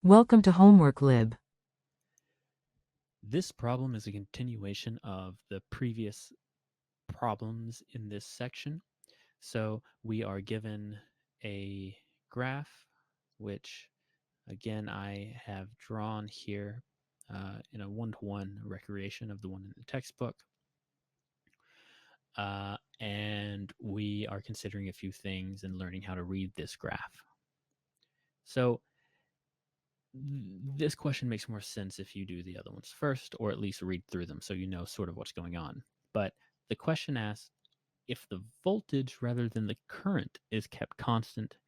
Welcome to Homework Lib. This problem is a continuation of the previous problems in this section. So we are given a graph, which again I have drawn here in a one-to-one recreation of the one in the textbook. And we are considering a few things and learning how to read this graph. So this question makes more sense if you do the other ones first, or at least read through them so you know sort of what's going on. But the question asks, if the voltage rather than the current is kept constant,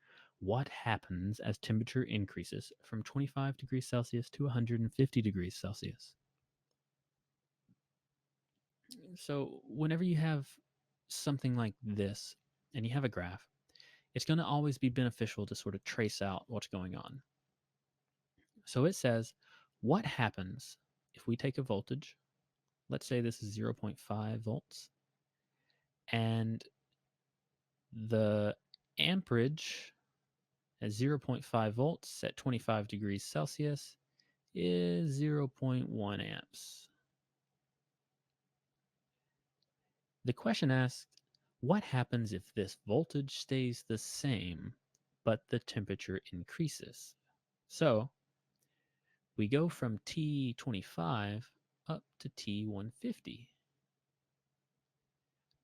what happens as temperature increases from 25 degrees Celsius to 150 degrees Celsius? So whenever you have something like this and you have a graph, it's going to always be beneficial to sort of trace out what's going on. So it says, what happens if we take a voltage? Let's say this is 0.5 volts, and the amperage at 0.5 volts at 25 degrees Celsius is 0.1 amps. The question asks, what happens if this voltage stays the same, but the temperature increases? So we go from T25 up to T150,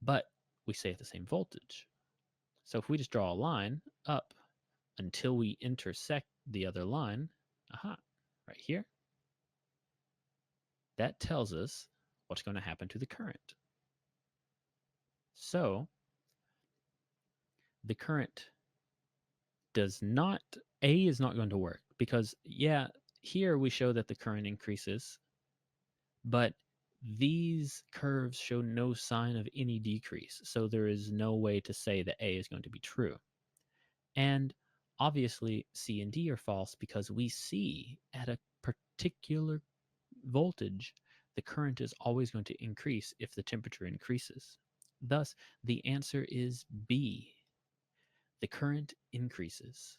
but we stay at the same voltage. So if we just draw a line up until we intersect the other line, right here, that tells us what's going to happen to the current. So the current does not, A is not going to work because, yeah, here we show that the current increases, but these curves show no sign of any decrease. So there is no way to say that A is going to be true. And obviously, C and D are false because we see at a particular voltage, the current is always going to increase if the temperature increases. Thus, the answer is B. The current increases.